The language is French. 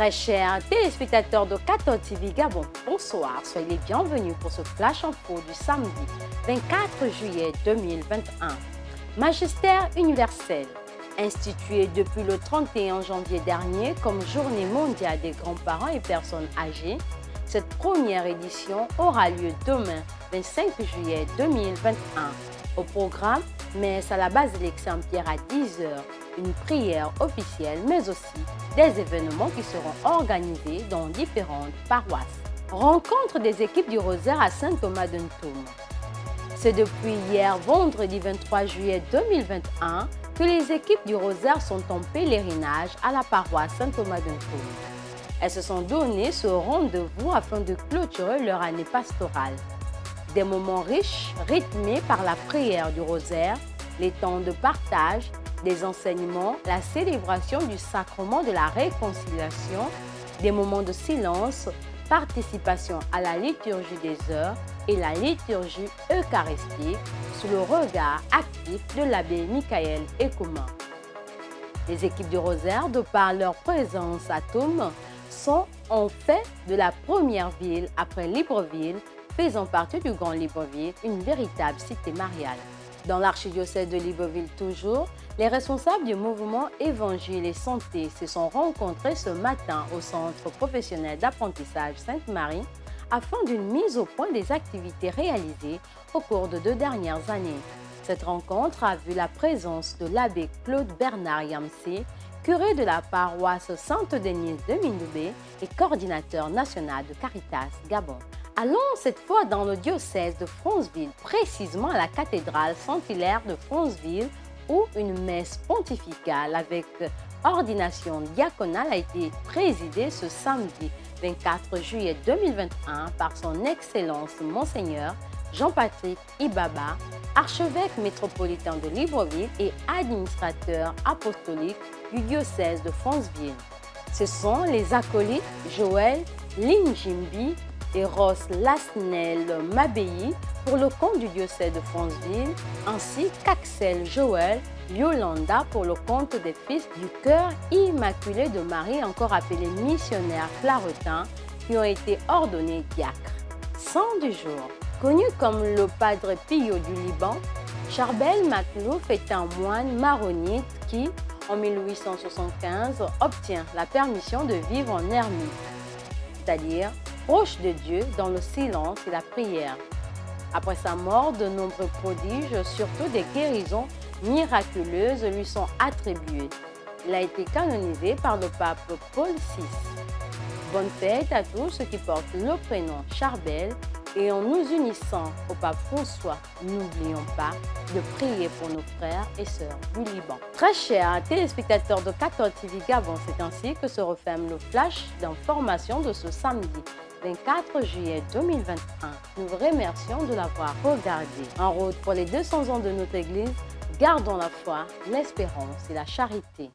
Très chers téléspectateurs de 14 TV Gabon, bonsoir, soyez les bienvenus pour ce flash info du samedi 24 juillet 2021. Magistère universel, institué depuis le 31 janvier dernier comme journée mondiale des grands-parents et personnes âgées, cette première édition aura lieu demain 25 juillet 2021. Au programme, messe à la basilique Saint-Pierre à 10h, une prière officielle, mais aussi des événements qui seront organisés dans différentes paroisses. Rencontre des équipes du Rosaire à Saint-Thomas-d'Entoum. C'est depuis hier, vendredi 23 juillet 2021, que les équipes du Rosaire sont en pèlerinage à la paroisse Saint-Thomas-d'Entoum. Elles se sont donné ce rendez-vous afin de clôturer leur année pastorale. Des moments riches, rythmés par la prière du Rosaire, les temps de partage, des enseignements, la célébration du sacrement de la réconciliation, des moments de silence, participation à la liturgie des heures et la liturgie eucharistique sous le regard actif de l'abbé Michael Ekouma. Les équipes du Rosaire, de par leur présence à Toum, sont en fait de la première ville après Libreville, faisant partie du Grand Libreville, une véritable cité mariale. Dans l'archidiocèse de Libreville toujours, les responsables du mouvement Évangile et Santé se sont rencontrés ce matin au Centre professionnel d'apprentissage Sainte-Marie afin d'une mise au point des activités réalisées au cours de 2 dernières années. Cette rencontre a vu la présence de l'abbé Claude Bernard Yamsé, curé de la paroisse Sainte-Denise de Mindoubé et coordinateur national de Caritas Gabon. Allons cette fois dans le diocèse de Franceville, précisément à la cathédrale Saint-Hilaire de Franceville, où une messe pontificale avec ordination diaconale a été présidée ce samedi 24 juillet 2021 par son Excellence Monseigneur Jean-Patrick Ibaba, archevêque métropolitain de Libreville et administrateur apostolique du diocèse de Franceville. Ce sont les acolytes Joël Linjimbi et Ross Lasnel Mabéi pour le compte du diocèse de Franceville, ainsi qu'Axel Joël Yolanda pour le compte des fils du cœur immaculé de Marie, encore appelés missionnaires claretins, qui ont été ordonnés diacres. Saint du jour. Connu comme le Padre Pio du Liban, Charbel Maklouf est un moine maronite qui, en 1875, obtient la permission de vivre en ermite, c'est-à-dire proche de Dieu dans le silence et la prière. Après sa mort, de nombreux prodiges, surtout des guérisons miraculeuses, lui sont attribués. Il a été canonisé par le pape Paul VI. Bonne fête à tous ceux qui portent le prénom Charbel et en nous unissant au pape François, n'oublions pas de prier pour nos frères et sœurs du Liban. Très chers téléspectateurs de 14 TV Gabon, c'est ainsi que se referme le flash d'information de ce samedi 24 juillet 2021. Nous vous remercions de l'avoir regardé. En route pour les 200 ans de notre Église, gardons la foi, l'espérance et la charité.